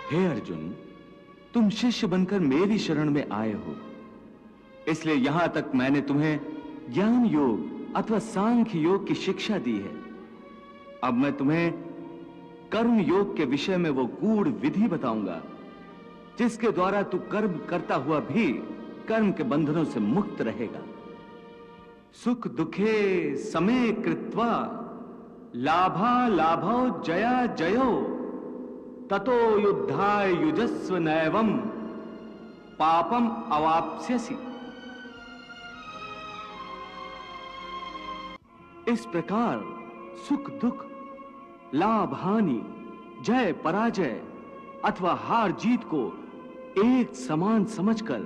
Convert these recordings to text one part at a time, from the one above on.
हे अर्जुन, तुम शिष्य बनकर मेरी शरण में आए हो, इसलिए यहां तक मैंने तुम्हें ज्ञान योग अथवा सांख्य योग की शिक्षा दी है। अब मैं तुम्हें कर्म योग के विषय में वो गूढ़ विधि बताऊंगा जिसके द्वारा तू कर्म करता हुआ भी कर्म के बंधनों से मुक्त रहेगा। सुख दुखे समे कृत्वा लाभा लाभो जया जयो ततो युद्धाय युजस्व नैवम पापम अवाप्स्यसि। इस प्रकार सुख दुख, लाभ हानि, जय पराजय अथवा हार जीत को एक समान समझकर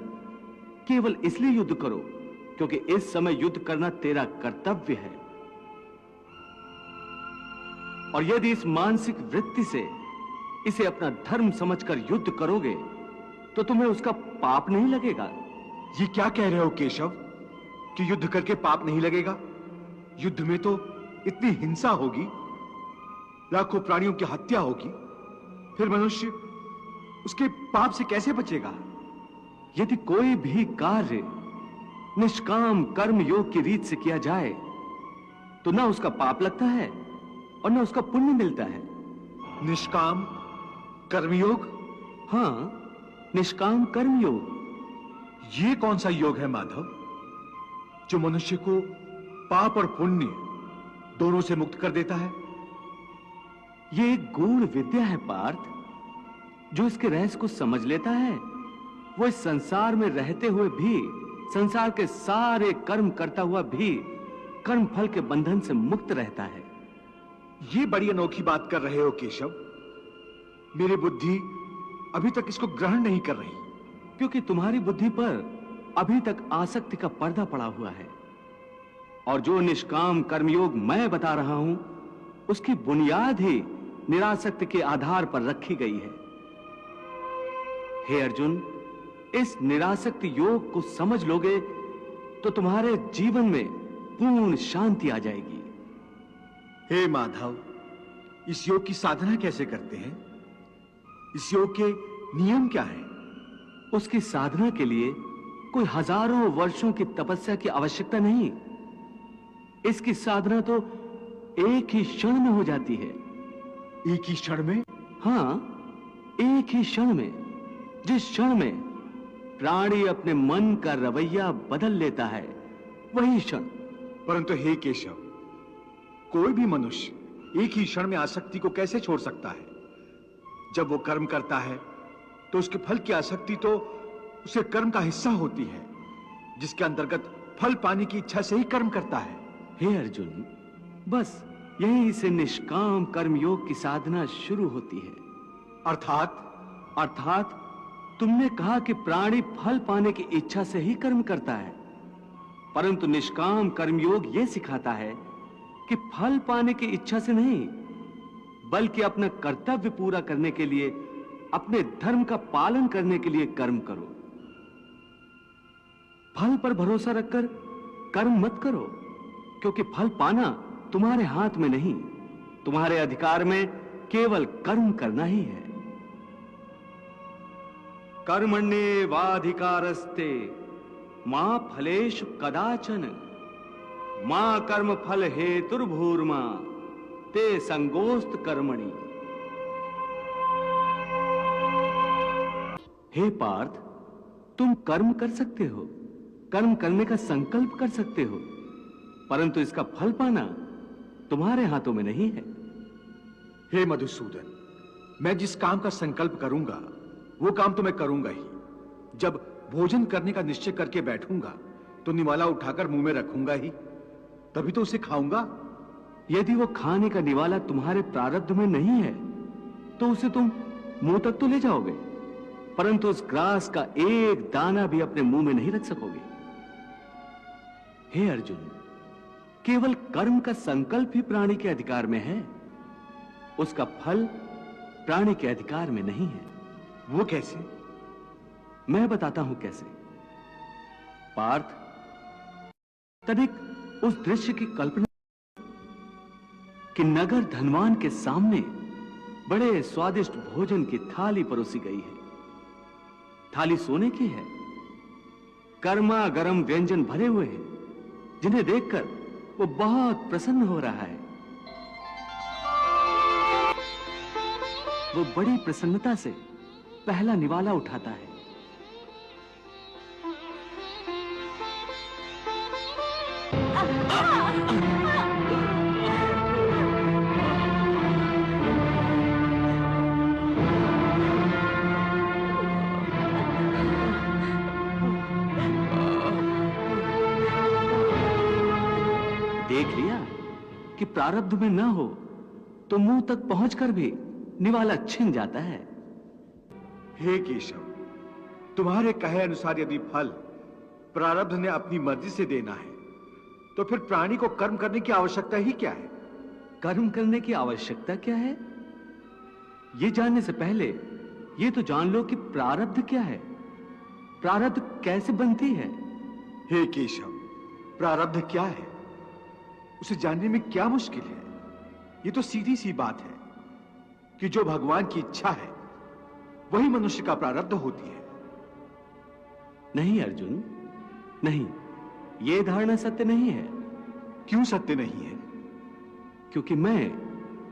केवल इसलिए युद्ध करो क्योंकि इस समय युद्ध करना तेरा कर्तव्य है। और यदि इस मानसिक वृत्ति से इसे अपना धर्म समझकर युद्ध करोगे तो तुम्हें उसका पाप नहीं लगेगा। ये क्या कह रहे हो केशव कि युद्ध करके पाप नहीं लगेगा? युद्ध में तो इतनी हिंसा होगी, लाखों प्राणियों की हत्या होगी, फिर मनुष्य उसके पाप से कैसे बचेगा? यदि कोई भी कार्य निष्काम कर्म योग की रीत से किया जाए तो ना उसका पाप लगता है और ना उसका पुण्य मिलता है। निष्काम कर्मयोग? हाँ, निष्काम कर्मयोग। ये कौन सा योग है माधव जो मनुष्य को पाप और पुण्य दोनों से मुक्त कर देता है? ये एक गूढ़ विद्या है पार्थ, जो इसके रहस्य को समझ लेता है वो इस संसार में रहते हुए भी, संसार के सारे कर्म करता हुआ भी कर्म फल के बंधन से मुक्त रहता है। ये बड़ी अनोखी बात कर रहे हो केशव। मेरी बुद्धि अभी तक इसको ग्रहण नहीं कर रही। क्योंकि तुम्हारी बुद्धि पर अभी तक आसक्ति का पर्दा पड़ा हुआ है, और जो निष्काम कर्मयोग मैं बता रहा हूं उसकी बुनियाद ही निरासक्ति के आधार पर रखी गई है। हे अर्जुन, इस निरासक्ति योग को समझ लोगे तो तुम्हारे जीवन में पूर्ण शांति आ जाएगी। हे माधव, इस योग की साधना कैसे करते हैं? इस योग के नियम क्या हैं? उसकी साधना के लिए कोई हजारों वर्षों की तपस्या की आवश्यकता नहीं। इसकी साधना तो एक ही क्षण में हो जाती है। एक ही क्षण में? हाँ, एक ही क्षण में। जिस क्षण में प्राणी अपने मन का रवैया बदल लेता है वही क्षण। परंतु हे केशव, कोई भी मनुष्य एक ही क्षण में आसक्ति को कैसे छोड़ सकता है? जब वो कर्म करता है तो उसके फल की आसक्ति तो उसे कर्म का हिस्सा होती है, जिसके अंतर्गत फल पाने की इच्छा से ही कर्म करता है। हे अर्जुन, बस यहीं से निष्काम कर्मयोग की साधना शुरू होती है। अर्थात तुमने कहा कि प्राणी फल पाने की इच्छा से ही कर्म करता है, परंतु निष्काम कर्मयोग यह सिखाता है कि फल पाने की इच्छा से नहीं, बल्कि अपना कर्तव्य पूरा करने के लिए, अपने धर्म का पालन करने के लिए कर्म करो। फल पर भरोसा रखकर कर्म मत करो, क्योंकि फल पाना तुम्हारे हाथ में नहीं, तुम्हारे अधिकार में केवल कर्म करना ही है। कर्मण्येवाधिकारस्ते मा फलेषु कदाचन मा कर्म फल हेतुर्भूर्मा ते संगोस्त कर्मणि। हे पार्थ, तुम कर्म कर सकते हो, कर्म करने का संकल्प कर सकते हो, परंतु इसका फल पाना तुम्हारे हाथों में नहीं है। हे मधुसूदन, मैं जिस काम का संकल्प करूंगा वो काम तो मैं करूंगा ही। जब भोजन करने का निश्चय करके बैठूंगा तो निवाला उठाकर मुंह में रखूंगा ही, तभी तो उसे खाऊंगा। यदि वो खाने का निवाला तुम्हारे प्रारब्ध में नहीं है तो उसे तुम मुंह तक तो ले जाओगे, परंतु उस ग्रास का एक दाना भी अपने मुंह में नहीं रख सकोगे। हे अर्जुन, केवल कर्म का संकल्प ही प्राणी के अधिकार में है, उसका फल प्राणी के अधिकार में नहीं है। वो कैसे? मैं बताता हूं कैसे। पार्थ, तनिक उस दृश्य की कल्पना कि नगर धनवान के सामने बड़े स्वादिष्ट भोजन की थाली परोसी गई है। थाली सोने की है, गर्मा गर्म व्यंजन भरे हुए हैं, जिन्हें देखकर वो बहुत प्रसन्न हो रहा है। वो बड़ी प्रसन्नता से पहला निवाला उठाता है। देख लिया कि प्रारब्ध में ना हो तो मुंह तक पहुंचकर भी निवाला छिन जाता है। हे केशव, तुम्हारे कहे अनुसार यदि फल प्रारब्ध ने अपनी मर्जी से देना है तो फिर प्राणी को कर्म करने की आवश्यकता ही क्या है? कर्म करने की आवश्यकता क्या है, ये जानने से पहले ये तो जान लो कि प्रारब्ध क्या है, प्रारब्ध कैसे बनती है। हे केशव, प्रारब्ध क्या है उसे जानने में क्या मुश्किल है? ये तो सीधी सी बात है कि जो भगवान की इच्छा है वही मनुष्य का प्रारब्ध होती है। नहीं अर्जुन, नहीं, यह धारणा सत्य नहीं है। क्यों सत्य नहीं है? क्योंकि मैं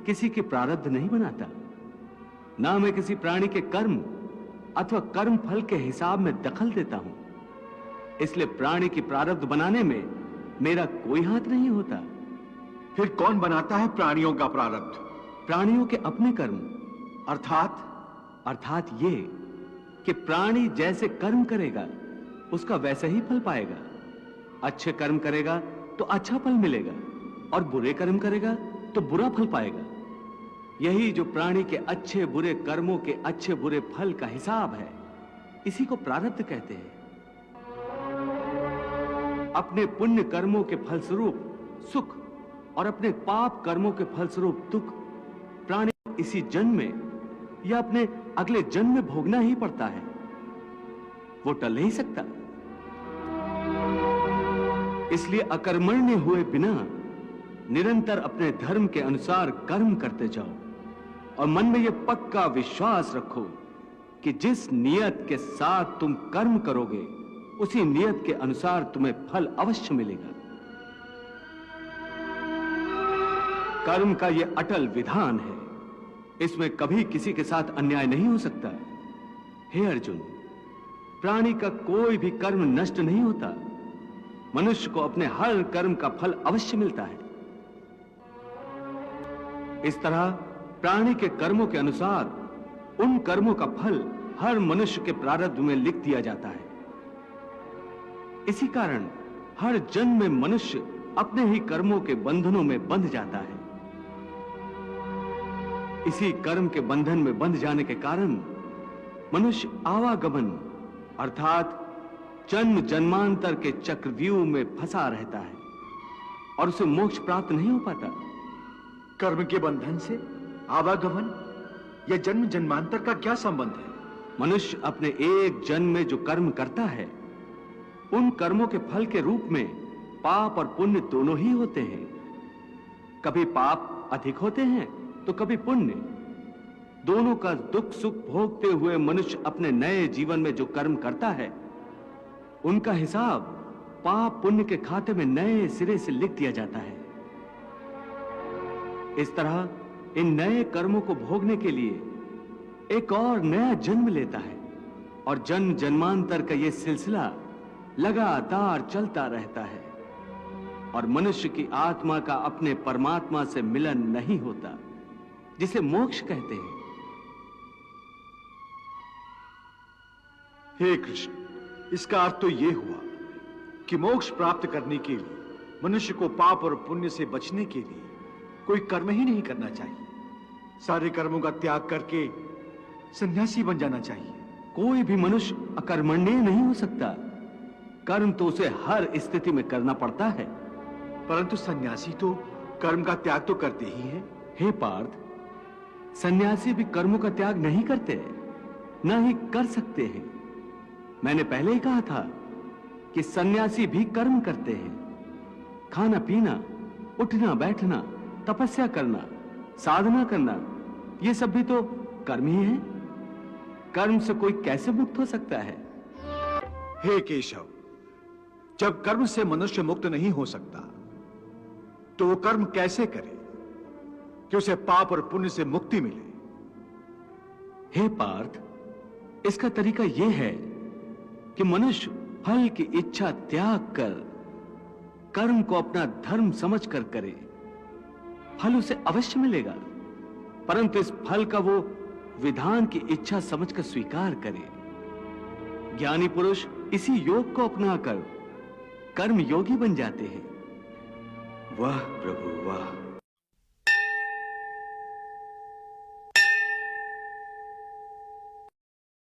किसी के प्रारब्ध नहीं बनाता, ना मैं किसी प्राणी के कर्म अथवा कर्म फल के हिसाब में दखल देता हूं। इसलिए प्राणी की प्रारब्ध बनाने में मेरा कोई हाथ नहीं होता। फिर कौन बनाता है प्राणियों का प्रारब्ध? प्राणियों के अपने कर्म। अर्थात ये कि प्राणी जैसे कर्म करेगा उसका वैसा ही फल पाएगा। अच्छे कर्म करेगा तो अच्छा फल मिलेगा और बुरे कर्म करेगा तो बुरा फल पाएगा। यही जो प्राणी के अच्छे बुरे कर्मों के अच्छे बुरे फल का हिसाब है, इसी को प्रारब्ध कहते हैं। अपने पुण्य कर्मों के फलस्वरूप सुख और अपने पाप कर्मों के फलस्वरूप दुख प्राणी इसी जन्म में या अपने अगले जन्म में भोगना ही पड़ता है, वो टल नहीं सकता। इसलिए अकर्मण्य हुए बिना निरंतर अपने धर्म के अनुसार कर्म करते जाओ और मन में यह पक्का विश्वास रखो कि जिस नियत के साथ तुम कर्म करोगे उसी नियत के अनुसार तुम्हें फल अवश्य मिलेगा। कर्म का यह अटल विधान है, इसमें कभी किसी के साथ अन्याय नहीं हो सकता। हे अर्जुन, प्राणी का कोई भी कर्म नष्ट नहीं होता, मनुष्य को अपने हर कर्म का फल अवश्य मिलता है। इस तरह प्राणी के कर्मों के अनुसार उन कर्मों का फल हर मनुष्य के प्रारब्ध में लिख दिया जाता है। इसी कारण हर जन्म में मनुष्य अपने ही कर्मों के बंधनों में बंध जाता है। इसी कर्म के बंधन में बंध जाने के कारण मनुष्य आवागमन अर्थात जन्म जन्मांतर के चक्रव्यूह में फंसा रहता है और उसे मोक्ष प्राप्त नहीं हो पाता। कर्म के बंधन से आवागमन या जन्म जन्मांतर का क्या संबंध है? मनुष्य अपने एक जन्म में जो कर्म करता है उन कर्मों के फल के रूप में पाप और पुण्य दोनों ही होते हैं। कभी पाप अधिक होते हैं तो कभी पुण्य। दोनों का दुख सुख भोगते हुए मनुष्य अपने नए जीवन में जो कर्म करता है उनका हिसाब पाप पुण्य के खाते में नए सिरे से लिख दिया जाता है। इस तरह इन नए कर्मों को भोगने के लिए एक और नया जन्म लेता है और जन्म जन्मांतर का यह सिलसिला लगातार चलता रहता है और मनुष्य की आत्मा का अपने परमात्मा से मिलन नहीं होता, जिसे मोक्ष कहते हैं। हे कृष्ण, इसका अर्थ तो यह हुआ कि मोक्ष प्राप्त करने के लिए मनुष्य को पाप और पुण्य से बचने के लिए कोई कर्म ही नहीं करना चाहिए। सारे कर्मों का त्याग करके सन्यासी बन जाना चाहिए। कोई भी मनुष्य अकर्मण्य नहीं हो सकता। कर्म तो उसे हर स्थिति में करना पड़ता है। परंतु सन्यासी तो कर्म का त्याग तो करते ही हैं। हे पार्थ, सन्यासी भी कर्मों का त्याग नहीं करते, न ही कर सकते हैं। मैंने पहले ही कहा था कि सन्यासी भी कर्म करते हैं। खाना पीना, उठना बैठना, तपस्या करना, साधना करना, ये सब भी तो कर्म ही है। कर्म से कोई कैसे मुक्त हो सकता है? हे केशव, जब कर्म से मनुष्य मुक्त नहीं हो सकता तो वो कर्म कैसे करे कि उसे पाप और पुण्य से मुक्ति मिले? हे पार्थ, इसका तरीका यह है कि मनुष्य फल की इच्छा त्याग कर कर्म को अपना धर्म समझकर करे। फल उसे अवश्य मिलेगा, परंतु इस फल का वो विधान की इच्छा समझकर स्वीकार करे। ज्ञानी पुरुष इसी योग को अपनाकर कर्म योगी बन जाते हैं। वाह प्रभु वाह।